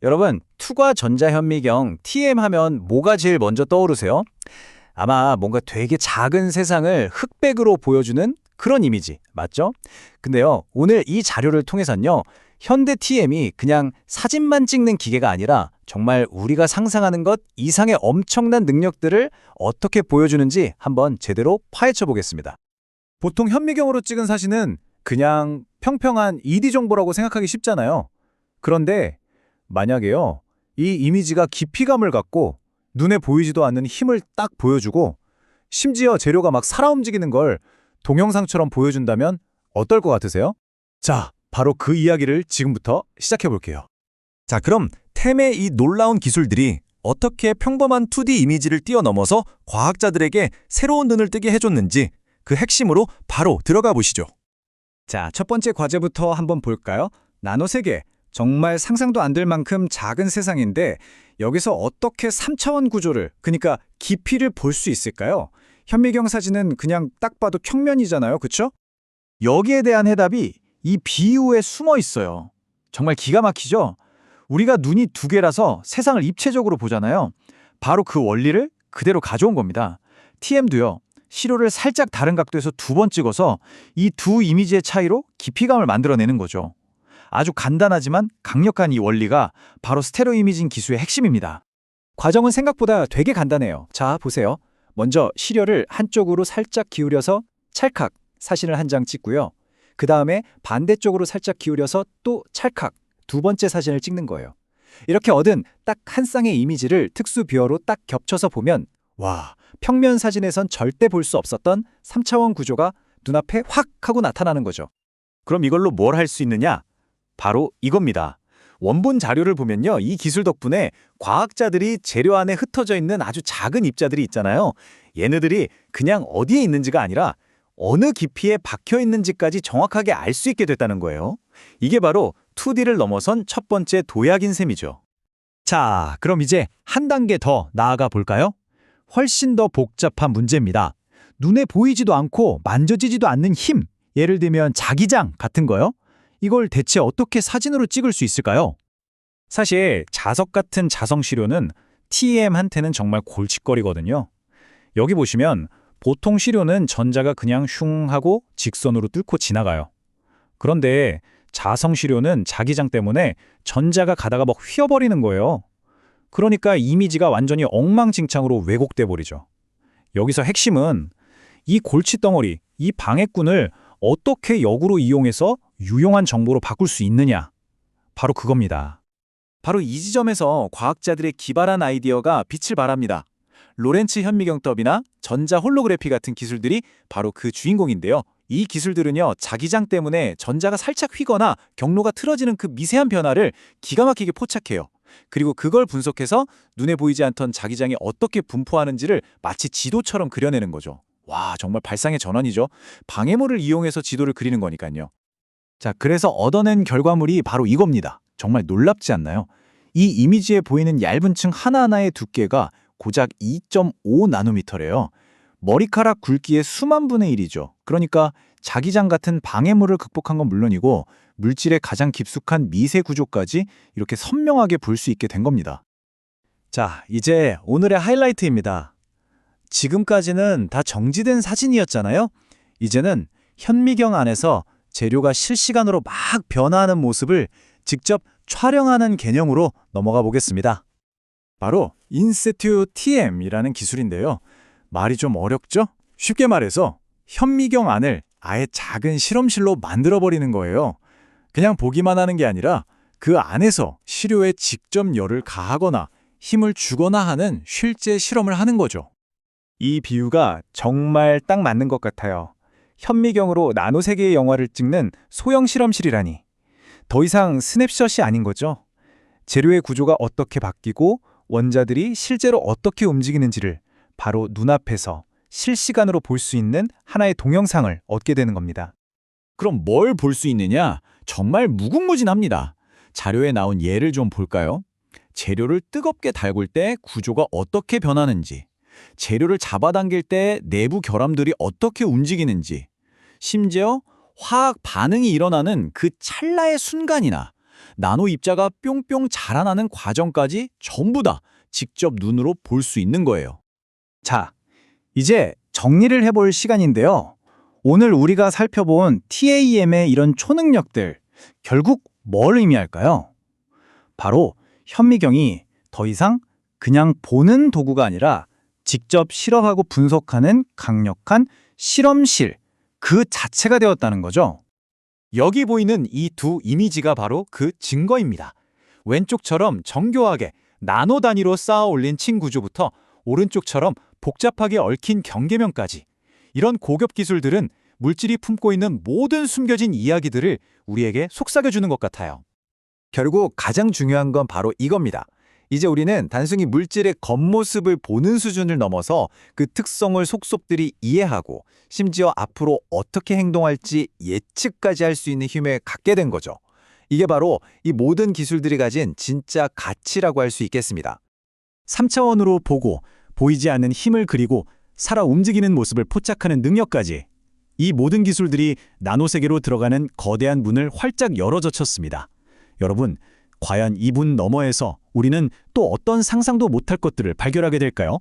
여러분, 투과 전자현미경 TM 하면 뭐가 제일 먼저 떠오르세요? 아마 뭔가 되게 작은 세상을 흑백으로 보여주는 그런 이미지, 맞죠? 근데요, 오늘 이 자료를 통해서는요, 현대 TM이 그냥 사진만 찍는 기계가 아니라 정말 우리가 상상하는 것 이상의 엄청난 능력들을 어떻게 보여주는지 한번 제대로 파헤쳐 보겠습니다. 보통 현미경으로 찍은 사진은 그냥 평평한 2D 정보라고 생각하기 쉽잖아요. 그런데 만약에요, 이 이미지가 깊이감을 갖고 눈에 보이지도 않는 힘을 딱 보여주고 심지어 재료가 막 살아 움직이는 걸 동영상처럼 보여준다면 어떨 것 같으세요? 자, 바로 그 이야기를 지금부터 시작해 볼게요. 자, 그럼 템의 이 놀라운 기술들이 어떻게 평범한 2D 이미지를 뛰어넘어서 과학자들에게 새로운 눈을 뜨게 해줬는지 그 핵심으로 바로 들어가 보시죠. 자, 첫 번째 과제부터 한번 볼까요? 나노세계. 정말 상상도 안 될 만큼 작은 세상인데 여기서 어떻게 3차원 구조를, 그러니까 깊이를 볼 수 있을까요? 현미경 사진은 그냥 딱 봐도 평면이잖아요, 그쵸? 여기에 대한 해답이 이 비유에 숨어 있어요. 정말 기가 막히죠? 우리가 눈이 두 개라서 세상을 입체적으로 보잖아요. 바로 그 원리를 그대로 가져온 겁니다. TM도요. 시료를 살짝 다른 각도에서 두 번 찍어서 이 두 이미지의 차이로 깊이감을 만들어내는 거죠. 아주 간단하지만 강력한 이 원리가 바로 스테레오 이미징 기술의 핵심입니다. 과정은 생각보다 되게 간단해요. 자, 보세요. 먼저 시료를 한쪽으로 살짝 기울여서 찰칵 사진을 한 장 찍고요. 그 다음에 반대쪽으로 살짝 기울여서 또 찰칵 두 번째 사진을 찍는 거예요. 이렇게 얻은 딱 한 쌍의 이미지를 특수 뷰어로 딱 겹쳐서 보면 와, 평면 사진에선 절대 볼 수 없었던 3차원 구조가 눈앞에 확 하고 나타나는 거죠. 그럼 이걸로 뭘 할 수 있느냐? 바로 이겁니다. 원본 자료를 보면요, 이 기술 덕분에 과학자들이 재료 안에 흩어져 있는 아주 작은 입자들이 있잖아요. 얘네들이 그냥 어디에 있는지가 아니라 어느 깊이에 박혀 있는지까지 정확하게 알 수 있게 됐다는 거예요. 이게 바로 2D를 넘어선 첫 번째 도약인 셈이죠. 자, 그럼 이제 한 단계 더 나아가 볼까요? 훨씬 더 복잡한 문제입니다. 눈에 보이지도 않고 만져지지도 않는 힘, 예를 들면 자기장 같은 거요. 이걸 대체 어떻게 사진으로 찍을 수 있을까요? 사실 자석 같은 자성 시료는 TEM한테는 정말 골칫거리거든요. 여기 보시면 보통 시료는 전자가 그냥 슝 하고 직선으로 뚫고 지나가요. 그런데 자성 시료는 자기장 때문에 전자가 가다가 막 휘어버리는 거예요. 그러니까 이미지가 완전히 엉망진창으로 왜곡돼 버리죠. 여기서 핵심은 이 골칫덩어리, 이 방해꾼을 어떻게 역으로 이용해서 유용한 정보로 바꿀 수 있느냐. 바로 그겁니다. 바로 이 지점에서 과학자들의 기발한 아이디어가 빛을 발합니다. 로렌츠 현미경법이나 전자 홀로그래피 같은 기술들이 바로 그 주인공인데요. 이 기술들은요, 자기장 때문에 전자가 살짝 휘거나 경로가 틀어지는 그 미세한 변화를 기가 막히게 포착해요. 그리고 그걸 분석해서 눈에 보이지 않던 자기장이 어떻게 분포하는지를 마치 지도처럼 그려내는 거죠. 와, 정말 발상의 전환이죠. 방해물을 이용해서 지도를 그리는 거니까요. 자, 그래서 얻어낸 결과물이 바로 이겁니다. 정말 놀랍지 않나요? 이 이미지에 보이는 얇은 층 하나하나의 두께가 고작 2.5 나노미터래요. 머리카락 굵기의 수만 분의 1이죠. 그러니까 자기장 같은 방해물을 극복한 건 물론이고 물질의 가장 깊숙한 미세 구조까지 이렇게 선명하게 볼 수 있게 된 겁니다. 자, 이제 오늘의 하이라이트입니다. 지금까지는 다 정지된 사진이었잖아요. 이제는 현미경 안에서 재료가 실시간으로 막 변화하는 모습을 직접 촬영하는 개념으로 넘어가 보겠습니다. 바로 인세튜 TM이라는 기술인데요. 말이 좀 어렵죠? 쉽게 말해서 현미경 안을 아예 작은 실험실로 만들어버리는 거예요. 그냥 보기만 하는 게 아니라 그 안에서 시료에 직접 열을 가하거나 힘을 주거나 하는 실제 실험을 하는 거죠. 이 비유가 정말 딱 맞는 것 같아요. 현미경으로 나노세계의 영화를 찍는 소형 실험실이라니. 더 이상 스냅샷이 아닌 거죠. 재료의 구조가 어떻게 바뀌고 원자들이 실제로 어떻게 움직이는지를 바로 눈앞에서 실시간으로 볼 수 있는 하나의 동영상을 얻게 되는 겁니다. 그럼 뭘 볼 수 있느냐? 정말 무궁무진합니다. 자료에 나온 예를 좀 볼까요? 재료를 뜨겁게 달굴 때 구조가 어떻게 변하는지, 재료를 잡아당길 때 내부 결함들이 어떻게 움직이는지, 심지어 화학 반응이 일어나는 그 찰나의 순간이나 나노 입자가 뿅뿅 자라나는 과정까지 전부 다 직접 눈으로 볼 수 있는 거예요. 자, 이제 정리를 해볼 시간인데요. 오늘 우리가 살펴본 TAM의 이런 초능력들, 결국 뭘 의미할까요? 바로 현미경이 더 이상 그냥 보는 도구가 아니라 직접 실험하고 분석하는 강력한 실험실 그 자체가 되었다는 거죠. 여기 보이는 이 두 이미지가 바로 그 증거입니다. 왼쪽처럼 정교하게 나노 단위로 쌓아 올린 층 구조부터 오른쪽처럼 복잡하게 얽힌 경계면까지. 이런 고급 기술들은 물질이 품고 있는 모든 숨겨진 이야기들을 우리에게 속삭여주는 것 같아요. 결국 가장 중요한 건 바로 이겁니다. 이제 우리는 단순히 물질의 겉모습을 보는 수준을 넘어서 그 특성을 속속들이 이해하고 심지어 앞으로 어떻게 행동할지 예측까지 할 수 있는 힘을 갖게 된 거죠. 이게 바로 이 모든 기술들이 가진 진짜 가치라고 할 수 있겠습니다. 3차원으로 보고 보이지 않는 힘을 그리고 살아 움직이는 모습을 포착하는 능력까지. 이 모든 기술들이 나노세계로 들어가는 거대한 문을 활짝 열어젖혔습니다. 여러분, 과연 이 문 너머에서 우리는 또 어떤 상상도 못할 것들을 발견하게 될까요?